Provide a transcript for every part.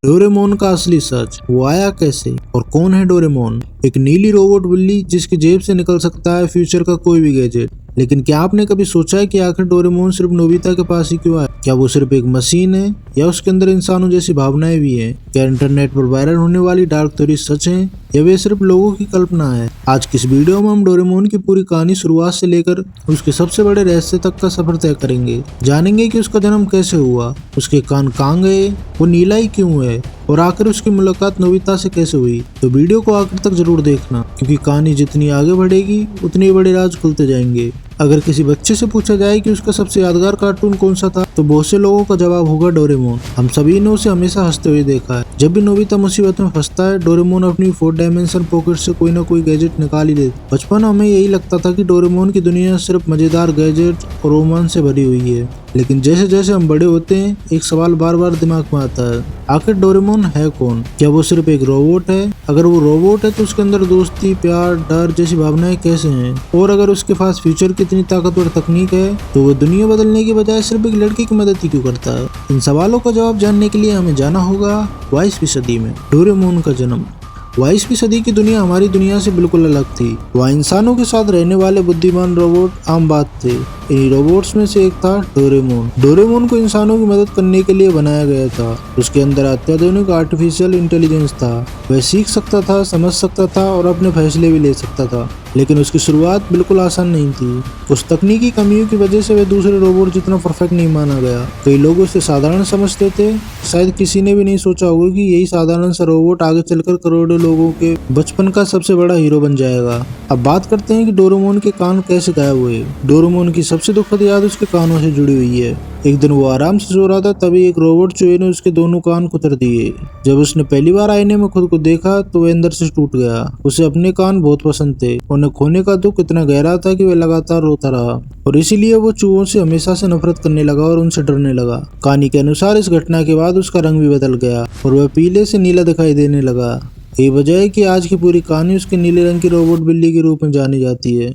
Doraemon का असली सच, वो आया कैसे और कौन है डोरेमोन? एक नीली रोबोट बिल्ली जिसकी जेब से निकल सकता है फ्यूचर का कोई भी गैजेट। लेकिन क्या आपने कभी सोचा है कि आखिर डोरेमोन सिर्फ नोबिता के पास ही क्यों आया? क्या वो सिर्फ एक मशीन है या उसके अंदर इंसानों जैसी भावनाएं भी हैं? क्या इंटरनेट पर वायरल होने वाली डार्क थ्योरी सच है या वे सिर्फ लोगों की कल्पना है? आज की इस वीडियो में हम डोरेमोन की पूरी कहानी शुरुआत से लेकर उसके सबसे बड़े रहस्य तक का सफर तय करेंगे। जानेंगे कि उसका जन्म कैसे हुआ, उसके कान कहाँ गए, वो नीला ही क्यों है और आखिर उसकी मुलाकात नोबिता से कैसे हुई। तो वीडियो को आखिर तक जरूर देखना, क्योंकि कहानी जितनी आगे बढ़ेगी उतने बड़े राज खुलते जाएंगे। अगर किसी बच्चे से पूछा जाए कि उसका सबसे यादगार कार्टून कौन सा था, तो बहुत से लोगों का जवाब होगा डोरेमोन। हम सभी ने उसे हमेशा हंसते हुए देखा है। जब भी नोबिता मुसीबत में फंसता है, डोरेमोन अपनी 4 डायमेंशन पॉकेट से कोई ना कोई गैजेट निकाल ही देता। बचपन हमें यही लगता था कि डोरेमोन की दुनिया सिर्फ मजेदार गैजेट और रोमांच से भरी हुई है। लेकिन जैसे जैसे हम बड़े होते हैं, एक सवाल बार बार दिमाग में आता है, आखिर डोरेमोन है कौन? क्या वो सिर्फ एक रोबोट है? अगर वो रोबोट है तो उसके अंदर दोस्ती, प्यार, डर जैसी भावनाएं कैसे हैं? और अगर उसके पास फ्यूचर की इतनी ताकतवर तकनीक है, तो वो दुनिया बदलने की बजाय सिर्फ एक लड़की की मदद ही क्यों करता है? इन सवालों का जवाब जानने के लिए हमें जाना होगा 22वीं सदी में। डोरेमोन का जन्म। 22वीं सदी की दुनिया हमारी दुनिया से बिल्कुल अलग थी। वहाँ इंसानों के साथ रहने वाले बुद्धिमान रोबोट आम बात थे। इन्हीं रोबोट्स में से एक था डोरेमोन। डोरेमोन को इंसानों की मदद करने के लिए बनाया गया था। उसके अंदर अत्याधुनिक आर्टिफिशियल इंटेलिजेंस था। वह सीख सकता था, समझ सकता था और अपने फैसले भी ले सकता था। लेकिन उसकी शुरुआत बिल्कुल आसान नहीं थी। कुछ तकनीकी कमियों की वजह से वह दूसरे रोबोट जितना परफेक्ट नहीं माना गया। कई लोग उसे साधारण समझते थे। शायद किसी ने भी नहीं सोचा होगा कि यही साधारण सा रोबोट आगे चलकर करोड़ों लोगों के बचपन का सबसे बड़ा हीरो बन जाएगा। अब बात करते हैं कि डोरेमोन के कान कैसे गायब हुए। डोरेमोन की सबसे दुखद याद उसके कानों से जुड़ी हुई है। एक दिन वो आराम से सो रहा था, तभी एक रोबोट चूहे ने उसके दोनों कान कुतर दिए। जब उसने पहली बार आईने में खुद को देखा तो वह अंदर से टूट गया। उसे अपने कान बहुत पसंद थे। उन्हें खोने का दुख इतना गहरा था कि वह लगातार रोता रहा और इसीलिए वो चूहों से हमेशा से नफरत करने लगा और उनसे डरने लगा। कहानी के अनुसार इस घटना के बाद उसका रंग भी बदल गया और वह पीले से नीला दिखाई देने लगा। यही वजह है कि आज की पूरी कहानी उसके नीले रंग की रोबोट बिल्ली के रूप में जानी जाती है।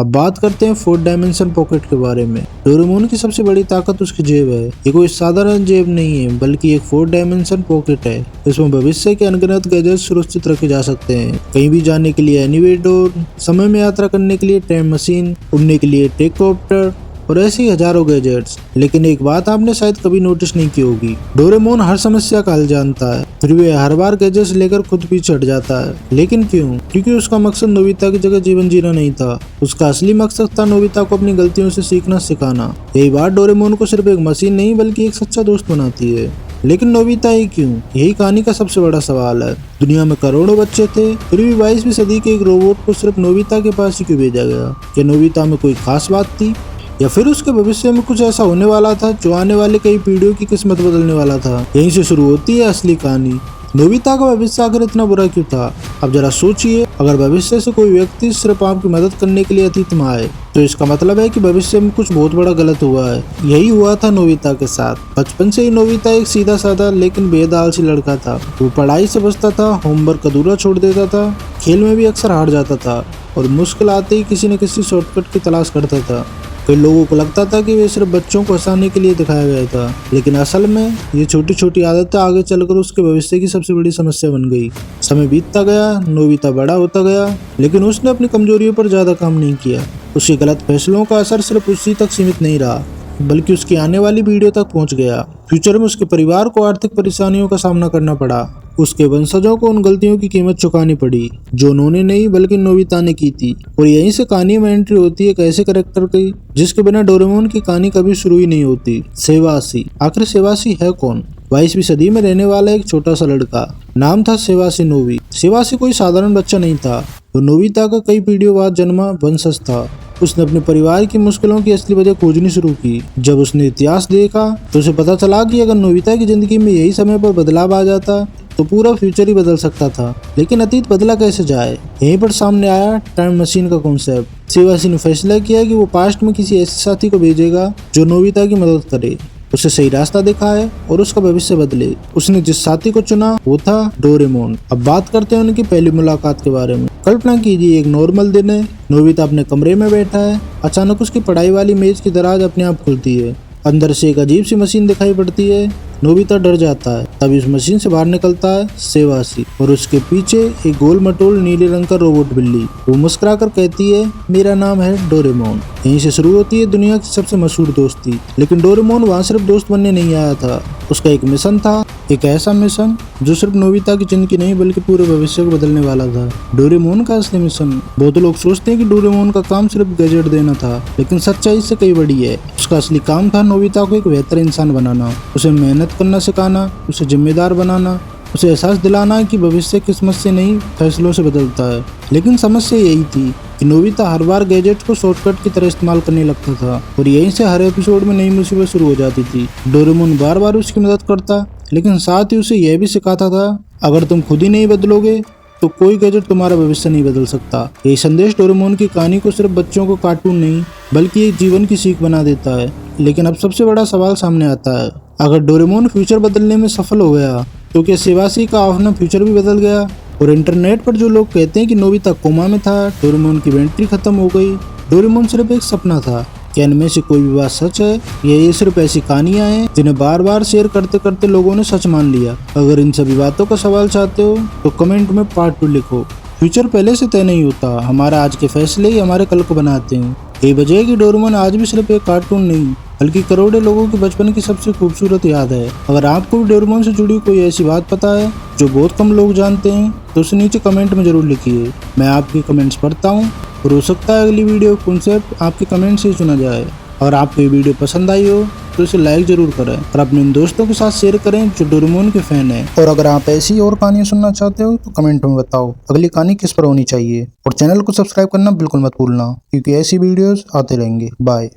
अब बात करते हैं 4 डायमेंशन पॉकेट के बारे में। डोरेमोन की सबसे बड़ी ताकत उसकी जेब है। ये कोई साधारण जेब नहीं है, बल्कि एक 4 डायमेंशन पॉकेट है। इसमें भविष्य के अनगिनत गैजेट सुरक्षित रखे जा सकते हैं। कहीं भी जाने के लिए एनीवेडोर, समय में यात्रा करने के लिए टाइम मशीन, उड़ने के लिए टेकॉप्टर और ऐसे ही हजारों गैजेट्स। लेकिन एक बात आपने शायद कभी नोटिस नहीं की होगी, डोरेमोन हर समस्या का हल जानता है, फिर भी हर बार गैजेट्स लेकर खुद पीछे हट जाता है। लेकिन क्यों? क्योंकि उसका मकसद नोबिता की जगह जीवन जीना नहीं था। उसका असली मकसद था नोबिता को अपनी गलतियों से सीखना सिखाना। यही बात डोरेमोन को सिर्फ एक मशीन नहीं बल्कि एक सच्चा दोस्त बनाती है। लेकिन नोबिता ही क्यों? यही कहानी का सबसे बड़ा सवाल है। दुनिया में करोड़ों बच्चे थे, फिर भी 22वीं सदी के एक रोबोट को सिर्फ नोबिता के पास ही क्यों भेजा गया? क्या नोबिता में कोई खास बात थी, या फिर उसके भविष्य में कुछ ऐसा होने वाला था जो आने वाले कई पीढ़ियों की किस्मत बदलने वाला था? यहीं से शुरू होती है असली कहानी। नोबिता का भविष्य आखिर इतना बुरा क्यों था? अब जरा सोचिए, अगर भविष्य से कोई व्यक्ति सिर्फ आपकी मदद करने के लिए अतीत में आए, तो इसका मतलब है कि भविष्य में कुछ बहुत बड़ा गलत हुआ है। यही हुआ था नोबिता के साथ। बचपन से ही नोबिता एक सीधा साधा लेकिन बेहद आलसी लड़का था। वो पढ़ाई से बचता था, होमवर्क अधूरा छोड़ देता था, खेल में भी अक्सर हार जाता था और मुश्किल आते ही किसी न किसी शॉर्टकट की तलाश करता था। कई लोगों को लगता था कि वे सिर्फ बच्चों को हंसाने के लिए दिखाया गया था, लेकिन असल में ये छोटी छोटी आदतें आगे चलकर उसके भविष्य की सबसे बड़ी समस्या बन गई। समय बीतता गया, नोबिता बड़ा होता गया, लेकिन उसने अपनी कमजोरियों पर ज्यादा काम नहीं किया। उसके गलत फैसलों का असर सिर्फ उसी तक सीमित नहीं रहा, बल्कि उसकी आने वाली पीढ़ियों तक पहुंच गया। फ्यूचर में उसके परिवार को आर्थिक परेशानियों का सामना करना पड़ा। उसके वंशजों को उन गलतियों की कीमत चुकानी पड़ी जो उन्होंने नहीं बल्कि नोबिता ने की थी। और यहीं से कहानी में एंट्री होती है एक ऐसे कैरेक्टर की जिसके बिना डोरेमोन की कहानी कभी शुरू ही नहीं होती, सेवासी। आखिर सेवासी है कौन? 22वीं सदी में रहने वाला एक छोटा सा लड़का, नाम था सेवासी नोवी। सेवासी कोई साधारण बच्चा नहीं था। वो नोबिता का कई पीढ़ियों बाद जन्मा वंशज था। उसने अपने परिवार की मुश्किलों की असली वजह खोजनी शुरू की। जब उसने इतिहास देखा तो उसे पता चला कि अगर नोबिता की जिंदगी में यही समय पर बदलाव आ जाता तो पूरा फ्यूचर ही बदल सकता था। लेकिन अतीत बदला कैसे जाए? यहीं पर सामने आया टाइम मशीन का कॉन्सेप्ट। सेवासी ने फैसला किया कि वो पास्ट में किसी ऐसे साथी को भेजेगा जो नोबिता की मदद करे, उसे सही रास्ता दिखाए और उसका भविष्य बदले। उसने जिस साथी को चुना वो था डोरेमोन। अब बात करते हैं उनकी पहली मुलाकात के बारे में। कल्पना कीजिए, एक नॉर्मल दिन है। नोबिता अपने कमरे में बैठा है। अचानक उसकी पढ़ाई वाली मेज की दराज अपने आप खुलती है। अंदर से एक अजीब सी मशीन दिखाई पड़ती है। नोबिता डर जाता है। तब इस मशीन से बाहर निकलता है सेवासी और उसके पीछे एक गोल मटोल नीले रंग का रोबोट बिल्ली। वो मुस्कुरा कर कहती है, मेरा नाम है डोरेमोन। यहीं से शुरू होती है दुनिया की सबसे मशहूर दोस्ती। लेकिन डोरेमोन वहाँ सिर्फ दोस्त बनने नहीं आया था, उसका एक मिशन था, एक ऐसा मिशन जो सिर्फ नोबिता की जिंदगी नहीं बल्कि पूरे भविष्य को बदलने वाला था। डोरेमोन का असली मिशन, बहुत लोग सोचते हैं कि डोरेमोन का काम सिर्फ गैजेट देना था, लेकिन सच्चाई इससे कई बड़ी है। उसका असली काम था नोबिता को एक बेहतर इंसान बनाना, उसे मेहनत करना सिखाना, उसे जिम्मेदार बनाना, उसे एहसास दिलाना कि भविष्य किस्मत से नहीं फैसलों से बदलता है। लेकिन समस्या यही थी कि नोबिता हर बार गैजेट को शॉर्टकट की तरह इस्तेमाल करने लगता था और यहीं से हर एपिसोड में नई मुसीबत शुरू हो जाती थी। डोरेमोन बार बार उसकी मदद करता, लेकिन साथ ही उसे यह भी सिखाता था, अगर तुम खुद ही नहीं बदलोगे तो कोई गैजेट तुम्हारा भविष्य नहीं बदल सकता। यही संदेश डोरेमोन की कहानी को सिर्फ बच्चों को कार्टून नहीं बल्कि एक जीवन की सीख बना देता है। लेकिन अब सबसे बड़ा सवाल सामने आता है, अगर डोरेमोन फ्यूचर बदलने में सफल हो गया तो क्या सेवासी का अपना फ्यूचर भी बदल गया? और इंटरनेट पर जो लोग कहते हैं कि नोबिता कोमा में था, डोरेमोन की बैटरी खत्म हो गई, डोरेमोन सिर्फ एक सपना था, क्या इनमें से कोई भी बात सच है या ये सिर्फ ऐसी कहानियां हैं जिन्हें बार बार शेयर करते करते लोगों ने सच मान लिया? अगर इन सभी बातों का सवाल चाहते हो तो कमेंट में पार्ट 2 लिखो। फ्यूचर पहले से तय नहीं होता, हमारा आज के फैसले ही हमारे कल को बनाते हैं। ये वजह है कि डोरेमोन आज भी सिर्फ एक कार्टून नहीं बल्कि करोड़ों लोगों के बचपन की सबसे खूबसूरत याद है। अगर आपको भी डोरेमोन से जुड़ी कोई ऐसी बात पता है जो बहुत कम लोग जानते हैं तो उसे नीचे कमेंट में जरूर लिखिए। मैं आपके कमेंट्स पढ़ता हूँ और हो सकता है अगली वीडियो कॉन्सेप्ट आपके कमेंट से ही चुना जाए। और आपको ये वीडियो पसंद आई हो तो इसे लाइक जरूर करें और अपने उन दोस्तों के साथ शेयर करें जो डोरेमोन के फैन हैं। और अगर आप ऐसी और कहानियां सुनना चाहते हो तो कमेंट में बताओ अगली कहानी किस पर होनी चाहिए। और चैनल को सब्सक्राइब करना बिल्कुल मत भूलना क्योंकि ऐसी वीडियोस आते रहेंगे। बाय।